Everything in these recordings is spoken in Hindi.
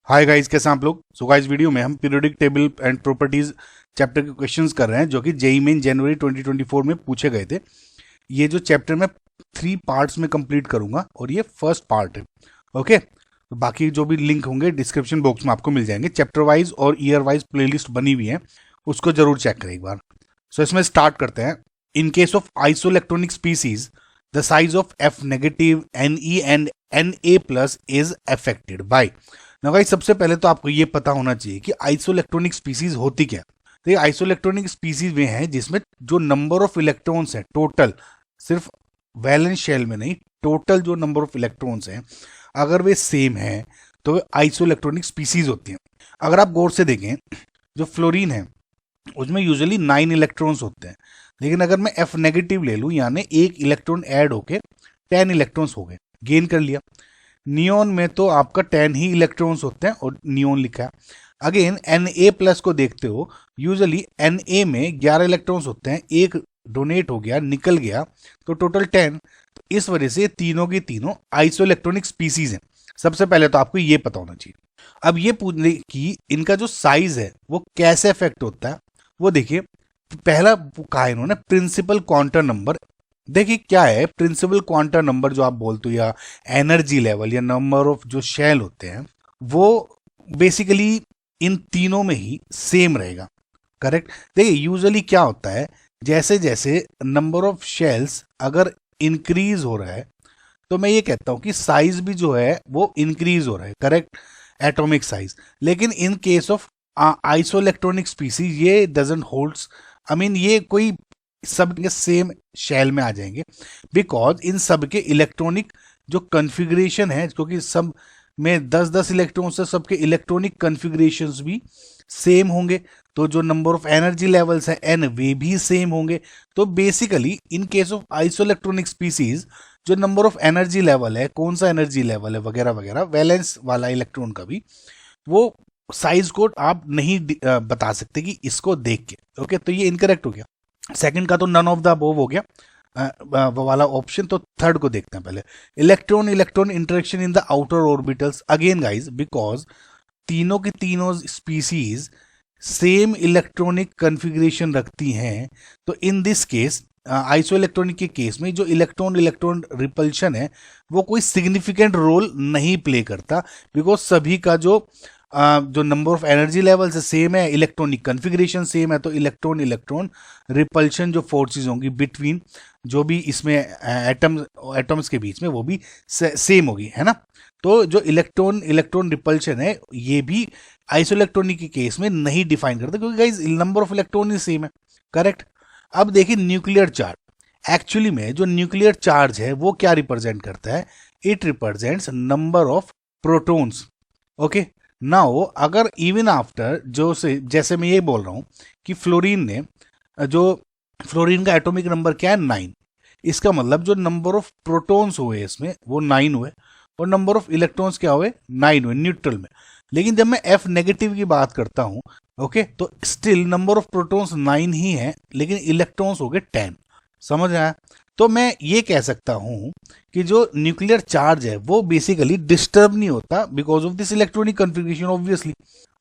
हाय गाइस, कैसे हैं आप लोग। सो गाइस, वीडियो में हम periodic table and properties chapter के क्वेश्चंस कर रहे हैं जो कि जेईई मेन जनवरी 2024 में पूछे गए थे। ये जो चैप्टर मैं 3 पार्ट्स में कंप्लीट करूंगा और ये फर्स्ट पार्ट है। ओके, तो बाकी जो भी लिंक होंगे डिस्क्रिप्शन बॉक्स में आपको मिल जाएंगे। चैप्टर वाइज और ईयर वाइज प्लेलिस्ट बनी हुई है, उसको जरूर चेक करें एक बार। सो इसमें स्टार्ट करते हैं। इन case of isoelectronic species the size of F negative Ne and Na plus is affected by. ना भाई, सबसे पहले तो आपको ये पता होना चाहिए कि आइसोइलेक्ट्रॉनिक स्पीसीज होती क्या। तो ये आइसोइलेक्ट्रॉनिक स्पीसीज वे हैं जिसमें जो नंबर ऑफ इलेक्ट्रॉन्स हैं टोटल, सिर्फ वैलेंस शेल में नहीं, टोटल जो नंबर ऑफ इलेक्ट्रॉन्स हैं अगर वे सेम हैं तो वे आइसोइलेक्ट्रॉनिक स्पीसीज होती हैं। अगर आप गौर से देखें, जो फ्लोरीन है उसमें यूजुअली 9 इलेक्ट्रॉन्स होते हैं, लेकिन अगर मैं F नेगेटिव ले लूँ यानी एक इलेक्ट्रॉन ऐड होके 10 इलेक्ट्रॉन्स हो गए, गेन कर लिया। नियोन में तो आपका 10 ही इलेक्ट्रॉन्स होते हैं और नियोन लिखा है। अगेन Na प्लस को देखते हो, यूजुअली Na में 11 इलेक्ट्रॉन्स होते हैं, एक डोनेट हो गया, निकल गया, तो टोटल 10। तो इस वजह से तीनों की तीनों आइसोइलेक्ट्रॉनिक स्पीसीज हैं। सबसे पहले तो आपको ये पता होना चाहिए। अब ये पूछने की इनका जो साइज है वो कैसे इफेक्ट होता है, वो देखिए। पहला कहा इन्होंने प्रिंसिपल क्वांटम नंबर। देखिए क्या है प्रिंसिपल क्वांटम नंबर जो आप बोलते हो, या एनर्जी लेवल या नंबर ऑफ जो शेल होते हैं, वो बेसिकली इन तीनों में ही सेम रहेगा। करेक्ट। देखिए यूजुअली क्या होता है, जैसे जैसे नंबर ऑफ शेल्स अगर इंक्रीज हो रहा है तो मैं ये कहता हूं कि साइज भी जो है वो इंक्रीज हो रहा है। Correct, atomic size. लेकिन in case of isoelectronic species ये डजंट होल्ड्स। आई मीन ये कोई सब के सेम शेल में आ जाएंगे, बिकॉज इन सब के इलेक्ट्रॉनिक जो कन्फिग्रेशन है, क्योंकि सब में 10-10 इलेक्ट्रॉन से सबके इलेक्ट्रॉनिक कन्फिग्रेशंस भी सेम होंगे, तो जो नंबर ऑफ एनर्जी लेवल्स है N वे भी सेम होंगे। तो basically in case of isoelectronic species जो नंबर ऑफ एनर्जी लेवल है, कौन सा एनर्जी लेवल है वगैरह वगैरह, वैलेंस वाला इलेक्ट्रॉन का भी, वो साइज को आप नहीं बता सकते कि इसको देख के। ओके, तो ये इनकरेक्ट हो गया। सेकंड का तो नन ऑफ द अबव हो गया वो वाला ऑप्शन। तो थर्ड को देखते हैं पहले। Electron electron interaction in the outer orbitals. Again guys, because तीनों की तीनों स्पीसीज सेम इलेक्ट्रॉनिक कन्फिग्रेशन रखती हैं, तो इन दिस केस आइसोइलेक्ट्रॉनिक के केस में जो इलेक्ट्रॉन इलेक्ट्रॉन रिपल्शन है वो कोई सिग्निफिकेंट रोल नहीं प्ले करता, बिकॉज सभी का जो नंबर ऑफ एनर्जी लेवल से सेम है, इलेक्ट्रॉनिक कन्फिग्रेशन सेम है, तो इलेक्ट्रॉन इलेक्ट्रॉन रिपल्शन जो फोर्सेस होंगी बिटवीन जो भी इसमें एटम्स के बीच में, वो भी सेम होगी, है ना। तो जो इलेक्ट्रॉन इलेक्ट्रॉन रिपल्शन है ये भी आइसोइलेक्ट्रॉनिक के केस में नहीं डिफाइन करता, क्योंकि guys number of electron he same है। करेक्ट। अब देखिए न्यूक्लियर चार्ज। एक्चुअली में जो न्यूक्लियर चार्ज है वो क्या रिप्रेजेंट करता है, it represents number of protons. Okay, now अगर इवन आफ्टर जो से जैसे मैं ये बोल रहा हूं कि फ्लोरीन का एटॉमिक नंबर क्या है, 9। इसका मतलब जो नंबर ऑफ प्रोटॉन्स हुए इसमें वो 9 हुए, और नंबर ऑफ इलेक्ट्रॉन्स क्या हुए, 9 हुए न्यूट्रल में। लेकिन जब मैं F नेगेटिव की बात करता हूं, ओके, तो स्टिल नंबर ऑफ प्रोटॉन्स 9 ही है, लेकिन इलेक्ट्रॉन्स हो गए 10। समझ आया। तो मैं ये कह सकता हूं कि जो न्यूक्लियर चार्ज है वो बेसिकली डिस्टर्ब नहीं होता because of this electronic configuration obviously.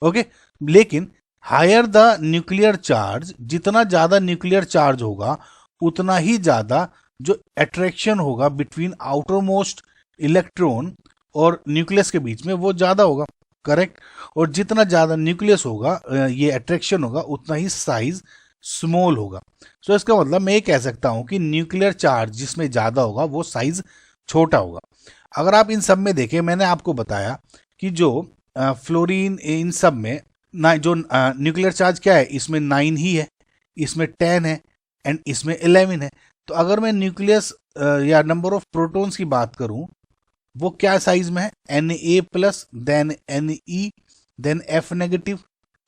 Okay, लेकिन हायर द न्यूक्लियर चार्ज, जितना ज्यादा न्यूक्लियर चार्ज होगा उतना ही ज्यादा जो अट्रैक्शन होगा बिटवीन आउटर मोस्ट इलेक्ट्रॉन और न्यूक्लियस के बीच में वो ज्यादा होगा। करेक्ट। और जितना ज्यादा न्यूक्लियस होगा ये अट्रैक्शन होगा, उतना ही साइज स्मॉल होगा। सो इसका मतलब मैं ये कह सकता हूं कि न्यूक्लियर चार्ज जिसमें ज्यादा होगा वो साइज छोटा होगा। अगर आप इन सब में देखें, मैंने आपको बताया कि जो फ्लोरीन इन सब में जो न्यूक्लियर चार्ज क्या है, इसमें 9 ही है, इसमें 10 है एंड इसमें 11 है। तो अगर मैं न्यूक्लियस या नंबर ऑफ प्रोटॉन्स की बात करूं, वो क्या साइज में है, Na plus then Ne then F negative.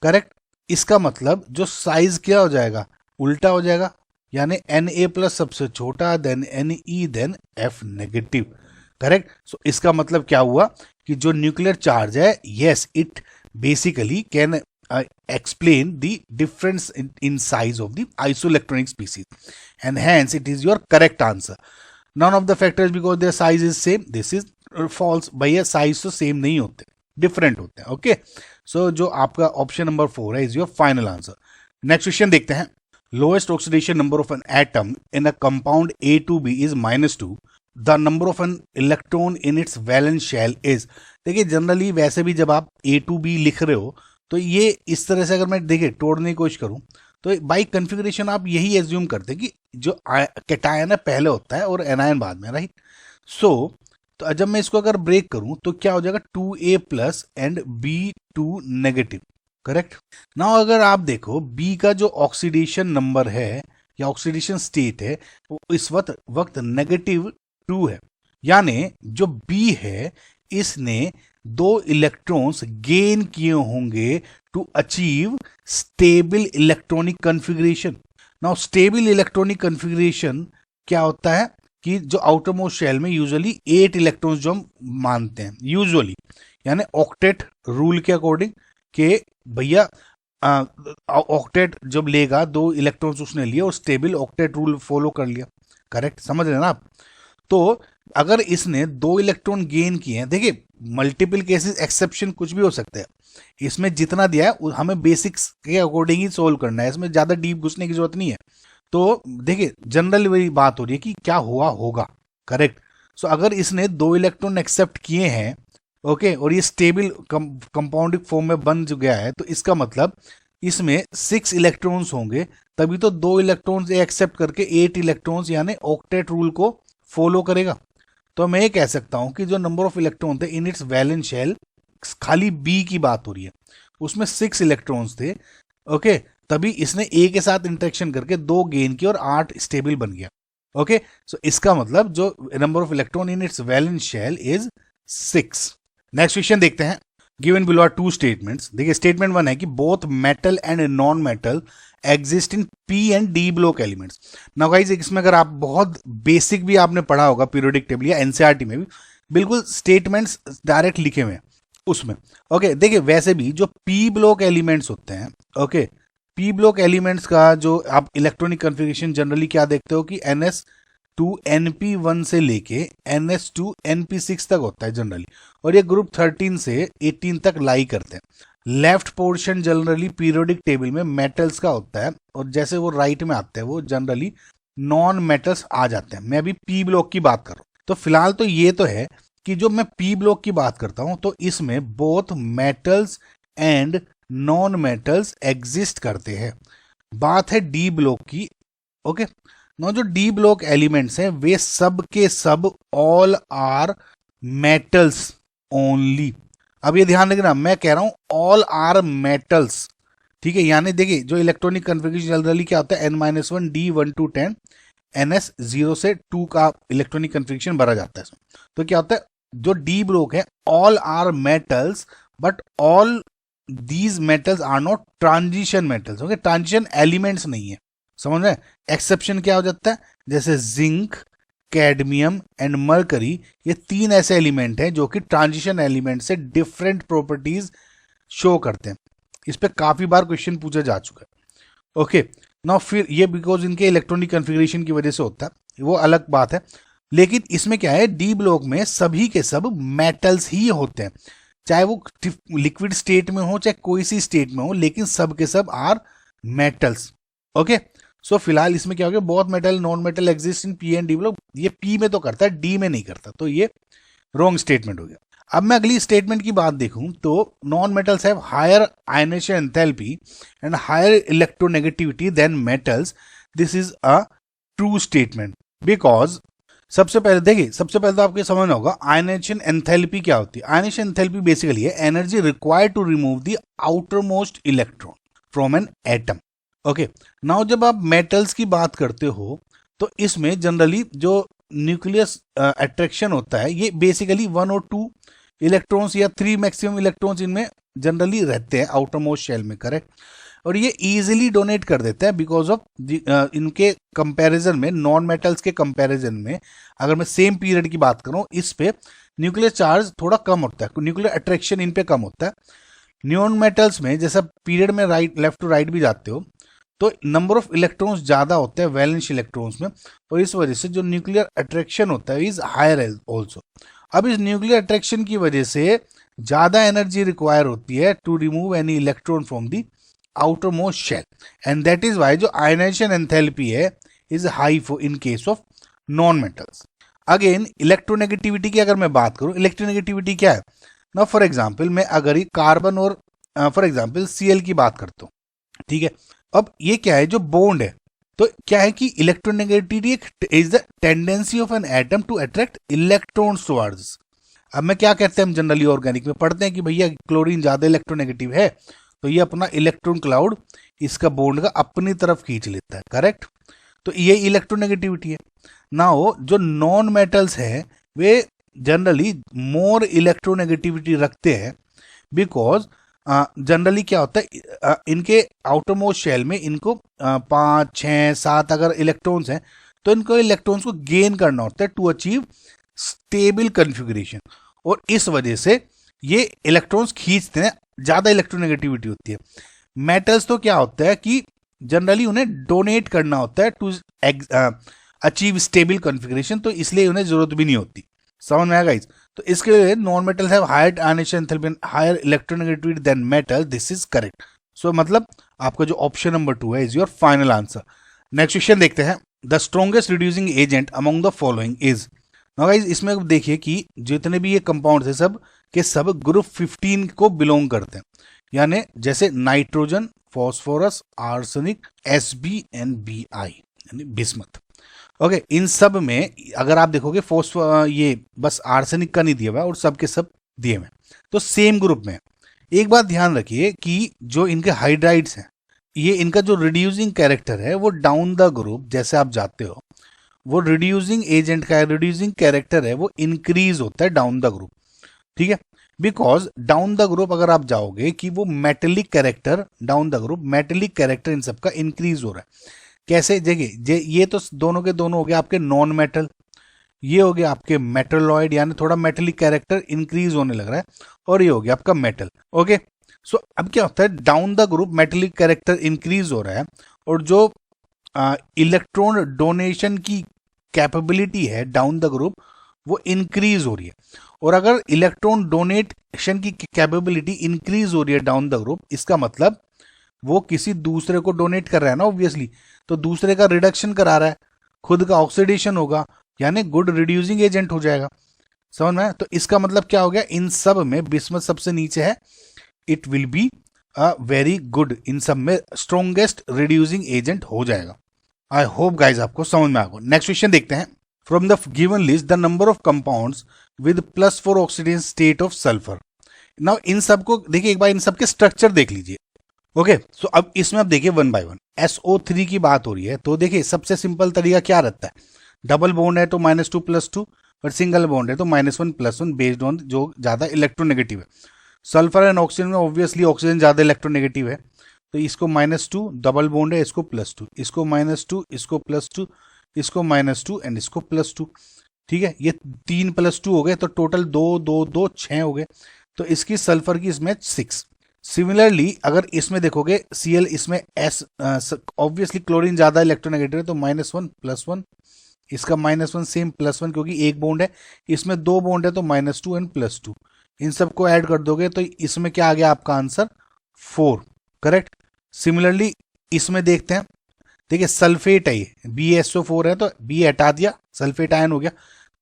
Correct. इसका मतलब जो साइज क्या हो जाएगा, उल्टा हो जाएगा, यानी Na प्लस सबसे छोटा, then Ne then F negative. Correct. So इसका मतलब क्या हुआ कि जो न्यूक्लियर चार्ज है, yes it basically can explain the difference in size of the isoelectronic species, and hence it is your correct answer. None of the factors because their size is same. This is false. भैया साइज तो सेम नहीं होते। डिफरेंट होते हैं। ओके, सो जो आपका ऑप्शन नंबर 4 है is your final answer. Next question देखते हैं। Lowest oxidation number of an atom in a compound A2B is -2, the number of an electron in its valence shell is. देखिए जनरली वैसे भी जब आप A2B लिख रहे हो तो ये इस तरह से, अगर मैं देखिए तोड़ने की कोशिश करूं तो बाई कन्फिग्रेशन आप यही एज्यूम करते हैं कि जो कैटायन है पहले होता है और एनायन बाद में, राइट। सो तो जब मैं इसको अगर ब्रेक करूं तो क्या हो जाएगा 2A+ and B2 negative, correct. Now अगर आप देखो B का जो ऑक्सीडेशन नंबर है या ऑक्सीडेशन स्टेट है वो इस वक्त -2 है, यानी जो B है इसने 2 इलेक्ट्रॉन्स गेन किए होंगे to achieve stable electronic configuration. Now stable electronic configuration क्या होता है कि जो आउटर मोस्ट शेल में यूजुअली 8 इलेक्ट्रॉन्स जो हम मानते हैं यूजुअली, यानी ऑक्टेट रूल के अकॉर्डिंग के भैया ऑक्टेट जब लेगा 2 इलेक्ट्रॉन्स उसने लिए और स्टेबल ऑक्टेट रूल फॉलो कर लिया, करेक्ट, समझ रहे हैं ना आप। तो अगर इसने 2 इलेक्ट्रॉन गेन किए हैं, देखिए मल्टीपल केसेस एक्सेप्शन कुछ भी हो सकता है, इसमें जितना दिया है हमें बेसिक्स के अकॉर्डिंग ही सोल्व करना है, इसमें ज्यादा डीप घुसने की जरूरत नहीं है। तो देखिए जनरल वही बात हो रही है कि क्या हुआ होगा, करेक्ट। सो अगर इसने 2 इलेक्ट्रॉन एक्सेप्ट किए हैं, ओके, और ये स्टेबल कंपाउंडिक फॉर्म में बन गया है, तो इसका मतलब इसमें 6 इलेक्ट्रॉन्स होंगे, तभी तो 2 इलेक्ट्रॉन्स एक्सेप्ट करके 8 इलेक्ट्रॉन्स यानी ऑक्टेट रूल को फॉलो करेगा। तो मैं ये कह सकता हूं कि जो नंबर ऑफ इलेक्ट्रॉन थे इन इट्स वैलेंस शेल, खाली बी की बात हो रही है, उसमें 6 इलेक्ट्रॉन्स थे, ओके, तभी इसने ए के साथ इंटरेक्शन करके 2 गेन की और 8 स्टेबल बन गया। ओके, सो इसका मतलब जो number of electron in its valence shell is 6। Next question देखते हैं। Given below are 2 statements. देखिए स्टेटमेंट 1 है कि both metal and non metal exist in P and D block elements. Now guys इसमें अगर आप बहुत बेसिक भी आपने पढ़ा होगा पीरियोडिक टेबल या NCERT में भी, बिल्कुल स्टेटमेंट्स डायरेक्ट लिखे हुए हैं उसमें। ओके, देखिए वैसे भी जो P ब्लॉक एलिमेंट्स होते हैं, ओके, P ब्लॉक एलिमेंट्स का जो आप इलेक्ट्रॉनिक कन्फिग्रेशन जनरली क्या देखते हो कि NS2 NP1 से लेके NS2 NP6 तक होता है जनरली, और ये ग्रुप 13 से 18 तक लाई करते हैं। Left portion generally periodic table में मेटल्स का होता है, और जैसे वो राइट में आते हैं वो जनरली नॉन मेटल्स आ जाते हैं। मैं अभी P ब्लॉक की बात कर रहा हूं, तो फिलहाल तो ये तो है कि जो मैं P ब्लॉक की बात करता हूं तो इसमें both metals and non metals exist करते हैं। बात है D ब्लॉक की। ओके, नो जो D ब्लॉक एलिमेंट्स हैं वे सब के सब ऑल आर मेटल्स ओनली। अब ये ध्यान रखना, मैं कह रहा हूं ऑल आर मेटल्स, ठीक है। यानी देखिए जो इलेक्ट्रॉनिक कन्फिग्रेशन जनरली क्या होता है N-1 D1 to 10 NS 0 से 2 का इलेक्ट्रॉनिक कन्फिग्रेशन भरा जाता है इसमें। तो क्या होता है जो D ब्लॉक है all are metals but all these metals are not transition metals. Okay, transition elements नहीं है, समझ रहे हैं। एक्सेप्शन क्या हो जाता है, जैसे जिंक, कैडमियम एंड मरकरी, ये 3 ऐसे एलिमेंट हैं जो कि ट्रांजिशन एलिमेंट से डिफरेंट प्रॉपर्टीज शो करते हैं। इस पे काफी बार क्वेश्चन पूछा जा चुका है। ओके, नाउ फिर ये बिकॉज इनके इलेक्ट्रॉनिक कन्फिग्रेशन की वजह से होता है, वो अलग बात है। लेकिन इसमें क्या है, डी ब्लॉक में सभी के सब मेटल्स ही होते हैं, चाहे वो लिक्विड स्टेट में हो चाहे कोई सी स्टेट में हो, लेकिन सब के सब आर मेटल्स। ओके, सो फिलहाल इसमें क्या हो गया, बहुत metal non metal exist in P and D block. ये P में तो करता है, D में नहीं करता, तो ये रॉन्ग स्टेटमेंट हो गया। अब मैं अगली स्टेटमेंट की बात देखूं तो non metals have higher ionisation enthalpy and higher electronegativity than metals. This is a true statement because सबसे पहले देखिए, सबसे पहले तो आपको समझना होगा आयनेशन एंथैल्पी क्या होती है। आयनेशन एंथैल्पी बेसिकली है energy required to remove the outer most electron from an atom. Okay, now जब आप मेटल्स की बात करते हो तो इसमें जनरली जो न्यूक्लियस अट्रैक्शन होता है ये बेसिकली 1 और 2 इलेक्ट्रॉन्स या 3 मैक्सिमम इलेक्ट्रॉन्स इनमें जनरली रहते हैं आउटर मोस्ट शेल में, करेक्ट। और ये इजीली डोनेट कर देते हैं बिकॉज ऑफ इनके कंपैरिजन में, नॉन मेटल्स के कंपैरिजन में अगर मैं सेम पीरियड की बात करूं, इस पे न्यूक्लियर चार्ज थोड़ा कम होता है, न्यूक्लियर अट्रैक्शन इन पे कम होता है। नॉन मेटल्स में जैसा पीरियड में राइट लेफ्ट टू राइट भी जाते हो तो नंबर ऑफ इलेक्ट्रॉन्स ज्यादा होते हैं वैलेंस इलेक्ट्रॉन्स में, और इस वजह से जो न्यूक्लियर अट्रैक्शन होता है इज हायर ऑल्सो। अब इस न्यूक्लियर अट्रैक्शन की वजह से ज्यादा एनर्जी रिक्वायर होती है to remove any electron from the outer most shell, and that is why जो आयनाइजेशन एंथैल्पी है is high for in case of non metals. Again electronegativity की अगर मैं बात करूं, इलेक्ट्रोनेगेटिविटी क्या है ना, फॉर एग्जाम्पल मैं अगर ये कार्बन और फॉर एग्जाम्पल Cl की बात करता हूँ, ठीक है। अब ये क्या है, जो बॉन्ड है, तो क्या है कि electronegativity is the tendency of an atom to attract electrons towards. अब मैं क्या कहते हैं, हम जनरली ऑर्गेनिक में पढ़ते हैं कि भैया क्लोरीन ज्यादा इलेक्ट्रोनेगेटिव है, तो ये अपना इलेक्ट्रॉन क्लाउड इसका बॉन्ड का अपनी तरफ खींच लेता है, करेक्ट। तो ये इलेक्ट्रोनेगेटिविटी है ना। हो जो नॉन मेटल्स है वे जनरली मोर इलेक्ट्रोनेगेटिविटी रखते हैं, बिकॉज जनरली क्या होता है इनके आउटर मोस्ट शेल में इनको 5, 6, 7 अगर इलेक्ट्रॉन्स हैं, तो इनको इलेक्ट्रॉन्स को गेन करना होता है टू अचीव स्टेबल कन्फिगरेशन, और इस वजह से ये इलेक्ट्रॉन्स खींचते हैं, ज्यादा इलेक्ट्रोनेगेटिविटी होती है। मेटल्स तो क्या होता है कि जनरली उन्हें डोनेट करना होता है टू अचीव स्टेबल कॉन्फ़िगरेशन, तो इसलिए उन्हें जरूरत भी नहीं होती। समझ में आएगा गाइस। तो इसके लिए non metal have higher ionization enthalpy, higher electronegativity than metal, this is correct. So मतलब आपका जो ऑप्शन नंबर 2 है is your final answer. Next question देखते हैं, the strongest reducing agent among the following is. Now guys इसमें देखिए कि जितने भी ये कंपाउंड है सब के सब ग्रुप 15 को बिलोंग करते हैं, यानी जैसे nitrogen, phosphorus, arsenic, Sb and Bi यानी बिस्मथ। ओके, इन सब में अगर आप देखोगे ये बस आर्सेनिक का नहीं दिया हुआ और सब के सब दिए हुए, तो सेम ग्रुप में। एक बात ध्यान रखिए कि जो इनके हाइड्राइड्स हैं, ये इनका जो रिड्यूसिंग कैरेक्टर है वो डाउन द ग्रुप जैसे आप जाते हो, वो रिड्यूसिंग एजेंट का रिड्यूसिंग कैरेक्टर है वो इंक्रीज होता है डाउन द ग्रुप, ठीक है। बिकॉज डाउन द ग्रुप अगर आप जाओगे कि वो metallic character, down the group metallic character in सबका इंक्रीज हो रहा है। कैसे, देखिए ये तो दोनों के दोनों हो गए आपके नॉन मेटल, ये हो गया आपके मेटलॉइड, यानी थोड़ा मेटेलिक कैरेक्टर इंक्रीज होने लग रहा है, और ये हो गया आपका मेटल। ओके, सो अब क्या होता है, down the group metallic character increase हो रहा है, और जो इलेक्ट्रॉन डोनेशन की कैपेबिलिटी है डाउन द ग्रुप वो इंक्रीज हो रही है। और अगर इलेक्ट्रॉन डोनेशन की कैपेबिलिटी इंक्रीज हो रही है डाउन द ग्रुप, इसका मतलब वो किसी दूसरे को डोनेट कर रहा है ना ऑब्वियसली, तो दूसरे का रिडक्शन करा रहा है, खुद का ऑक्सीडेशन होगा, यानी गुड रिड्यूसिंग एजेंट हो जाएगा। समझ में? तो इसका मतलब क्या हो गया, इन सब में बिस्मथ सबसे नीचे है, it will be a very good, इन सब में स्ट्रॉन्गेस्ट रिड्यूसिंग एजेंट हो जाएगा। आई होप गाइज आपको समझ में आ गया। नेक्स्ट क्वेश्चन देखते हैं, from the given list the number of compounds with +4 oxidation state of sulphur. Now in सबको देखिए, एक बार इन सबके स्ट्रक्चर देख लीजिए। ओके, सो अब इसमें आप देखिए 1 by 1 SO3 की बात हो रही है, तो देखिए सबसे सिंपल तरीका क्या रहता है, डबल बॉन्ड है तो -2+2, और सिंगल बॉन्ड है तो -1+1 बेस्ड ऑन जो ज्यादा इलेक्ट्रोनेगेटिव है। सल्फर एंड ऑक्सीजन में ऑब्वियसली ऑक्सीजन ज्यादा इलेक्ट्रोनेगेटिव है, तो इसको -2, डबल बॉन्ड है इसको +2, इसको -2, इसको +2, इसको -2 एंड इसको +2, ठीक है। ये 3 + 2 हो गए, तो टोटल 2 2 2 6 हो गए, तो इसकी सल्फर की इसमें 6। सिमिलरली अगर इसमें देखोगे Cl, इसमें S ऑब्वियसली क्लोरीन ज्यादा इलेक्ट्रोनेगेटिव है, तो -1+1, इसका -1 सेम +1, क्योंकि एक बॉन्ड है, इसमें 2 बॉन्ड है तो -2 एंड +2, इन सबको ऐड कर दोगे तो इसमें क्या आ गया आपका आंसर 4, करेक्ट। सिमिलरली इसमें देखते हैं, देखिए सल्फेट है, ये BSO4 है तो B हटा दिया, सल्फेट आयन हो गया।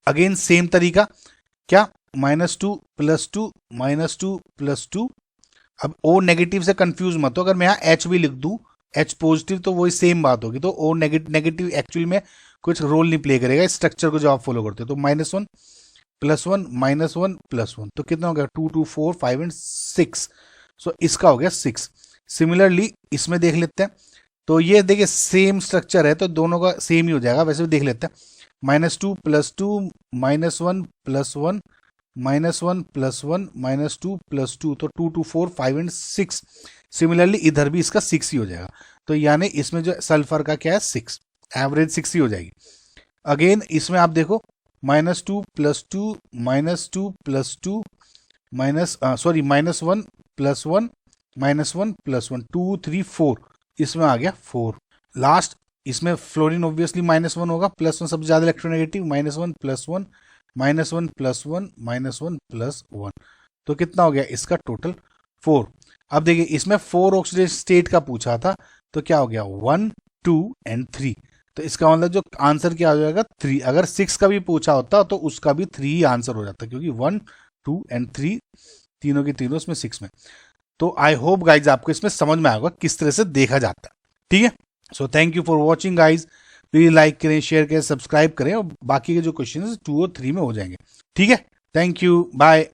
अगेन सेम तरीका, क्या -2 +2 -2 +2। अब O नेगेटिव से कंफ्यूज मत हो, अगर मैं यहाँ H भी लिख दूं, H पॉजिटिव, तो वही सेम बात होगी, तो O नेगेटिव एक्चुअली में कुछ रोल नहीं प्ले करेगा इस स्ट्रक्चर को जो आप फॉलो करते हो। तो -1 +1 -1 +1, तो कितना हो गया 2 2 4 5 एंड 6, सो इसका हो गया 6। सिमिलरली इसमें देख लेते हैं, तो ये देखिए सेम स्ट्रक्चर है तो दोनों का सेम ही हो जाएगा। वैसे भी देख लेते हैं, -2 +2 -1 +1 -1 +1 -2 +2, तो 2 2 4 5 एंड 6। सिमिलरली इधर भी इसका 6 ही हो जाएगा, तो यानी इसमें जो सल्फर का क्या है 6, एवरेज 6 ही हो जाएगी। अगेन इसमें आप देखो -2 +2 -2 +2 -1 +1 -1 +1 2 3 4, इसमें आ गया 4। लास्ट इसमें फ्लोरीन ऑब्वियसली -1 होगा, +1 सबसे ज्यादा इलेक्ट्रोनेगेटिव, -1 +1 -1 +1 -1 +1, तो कितना हो गया इसका टोटल 4। अब देखिए इसमें 4 ऑक्सीडेशन स्टेट का पूछा था, तो क्या हो गया 1 2 एंड 3। तो इसका मतलब जो आंसर क्या हो जाएगा 3। अगर 6 का भी पूछा होता तो उसका भी 3 ही आंसर हो जाता, क्योंकि 1 2 एंड 3 तीनों की तीनों इसमें 6 में। तो आई होप गाइज आपको इसमें समझ में आएगा किस तरह से देखा जाता है। ठीक है, so thank you for watching guys. Please like करें, शेयर करें, सब्सक्राइब करें, और बाकी के जो क्वेश्चन 2 और 3 में हो जाएंगे। ठीक है, थैंक यू, बाय।